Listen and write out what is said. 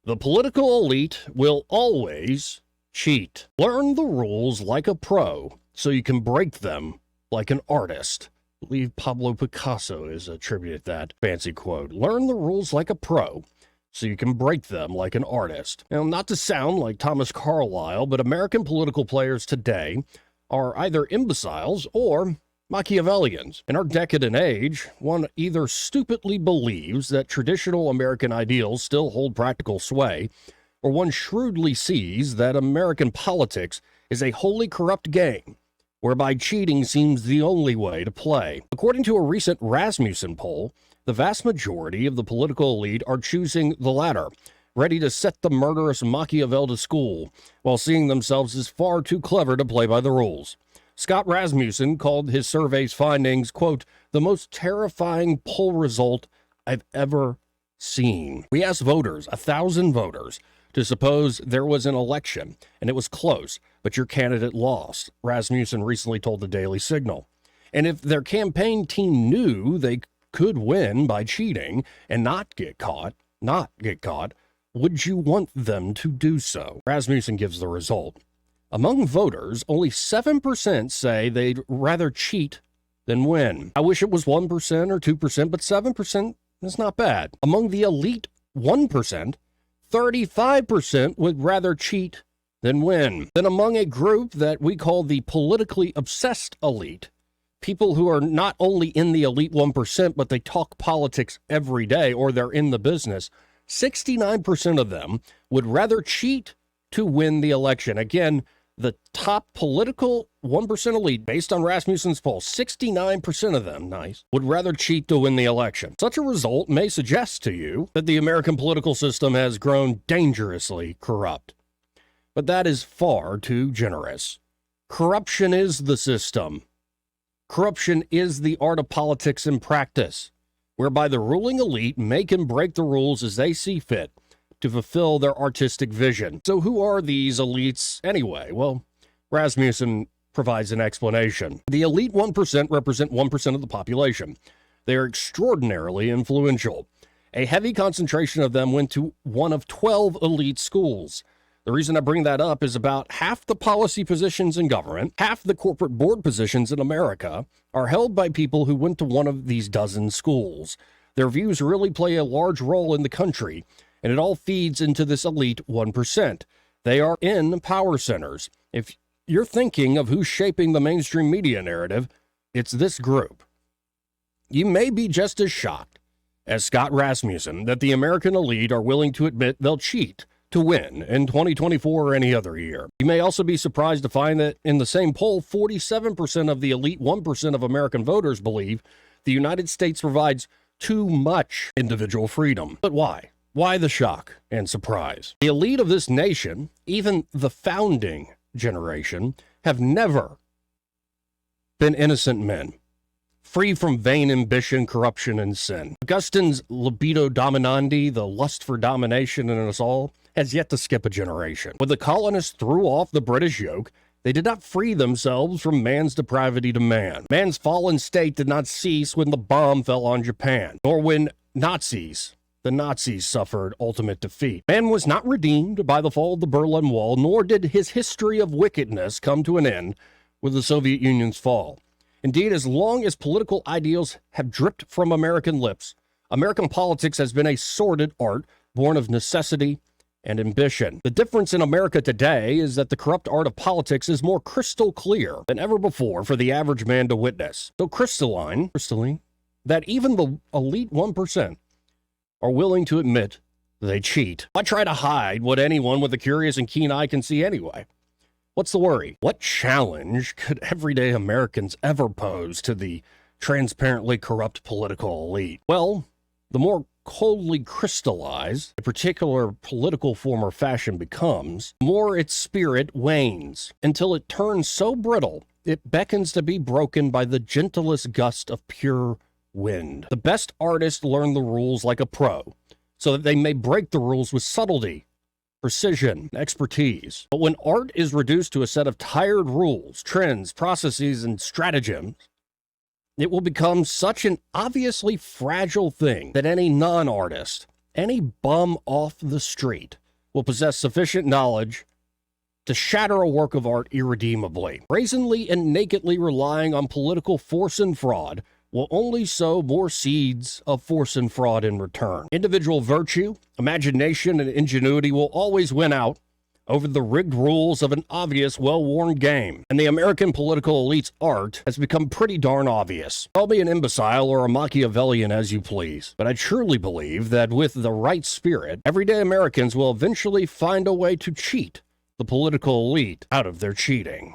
The political elite will always cheat. Learn the rules like a pro so you can break them like an artist. I believe Pablo Picasso is attributed that fancy quote. Learn the rules like a pro so you can break them like an artist. Now, not to sound like Thomas Carlyle, but American political players today are either imbeciles or Machiavellians. In our decadent age, one either stupidly believes that traditional American ideals still hold practical sway, or one shrewdly sees that American politics is a wholly corrupt game, whereby cheating seems the only way to play. According to a recent Rasmussen poll, the vast majority of the political elite are choosing the latter, ready to set the murderous Machiavel to school, while seeing themselves as far too clever to play by the rules. Scott Rasmussen called his survey's findings, quote, the most terrifying poll result I've ever seen. We asked voters, 1,000 voters, to suppose there was an election, and it was close, but your candidate lost, Rasmussen recently told the Daily Signal. And if their campaign team knew they could win by cheating and not get caught, would you want them to do so? Rasmussen gives the result. Among voters, only 7% say they'd rather cheat than win. I wish it was 1% or 2%, but 7% is not bad. Among the elite 1%, 35% would rather cheat than win. Then among a group that we call the politically obsessed elite, people who are not only in the elite 1%, but they talk politics every day or they're in the business, 69% of them would rather cheat to win the election. Again, the top political 1% elite, based on Rasmussen's poll, 69% of them, would rather cheat to win the election. Such a result may suggest to you that the American political system has grown dangerously corrupt. But that is far too generous. Corruption is the system. Corruption is the art of politics in practice, whereby the ruling elite make and break the rules as they see fit to fulfill their artistic vision. So who are these elites anyway? Well, Rasmussen provides an explanation. The elite 1% represent 1% of the population. They are extraordinarily influential. A heavy concentration of them went to one of 12 elite schools. The reason I bring that up is about half the policy positions in government, half the corporate board positions in America are held by people who went to one of these dozen schools. Their views really play a large role in the country, and it all feeds into this elite 1%. They are in power centers. If you're thinking of who's shaping the mainstream media narrative, it's this group. You may be just as shocked as Scott Rasmussen that the American elite are willing to admit they'll cheat to win in 2024 or any other year. You may also be surprised to find that in the same poll, 47% of the elite 1% of American voters believe the United States provides too much individual freedom. But why? Why the shock and surprise? The elite of this nation, even the founding generation, have never been innocent men, free from vain ambition, corruption, and sin. Augustine's libido dominandi, the lust for domination in us all, has yet to skip a generation. When the colonists threw off the British yoke, they did not free themselves from man's depravity to man. Man's fallen state did not cease when the bomb fell on Japan, nor when the Nazis suffered ultimate defeat. Man was not redeemed by the fall of the Berlin Wall, nor did his history of wickedness come to an end with the Soviet Union's fall. Indeed, as long as political ideals have dripped from American lips, American politics has been a sordid art born of necessity and ambition. The difference in America today is that the corrupt art of politics is more crystal clear than ever before for the average man to witness. So crystalline, that even the elite 1% are willing to admit they cheat. Why try to hide what anyone with a curious and keen eye can see anyway? What's the worry? What challenge could everyday Americans ever pose to the transparently corrupt political elite? Well, the more coldly crystallized a particular political form or fashion becomes, the more its spirit wanes, until it turns so brittle it beckons to be broken by the gentlest gust of pure wind. The best artists learn the rules like a pro, so that they may break the rules with subtlety, precision, and expertise. But when art is reduced to a set of tired rules, trends, processes, and stratagems, it will become such an obviously fragile thing that any non-artist any bum off the street will possess sufficient knowledge to shatter a work of art irredeemably. Brazenly and nakedly relying on political force and fraud will only sow more seeds of force and fraud in return. Individual virtue, imagination, and ingenuity will always win out over the rigged rules of an obvious, well-worn game. And the American political elite's art has become pretty darn obvious. Call me an imbecile or a Machiavellian as you please, but I truly believe that with the right spirit, everyday Americans will eventually find a way to cheat the political elite out of their cheating.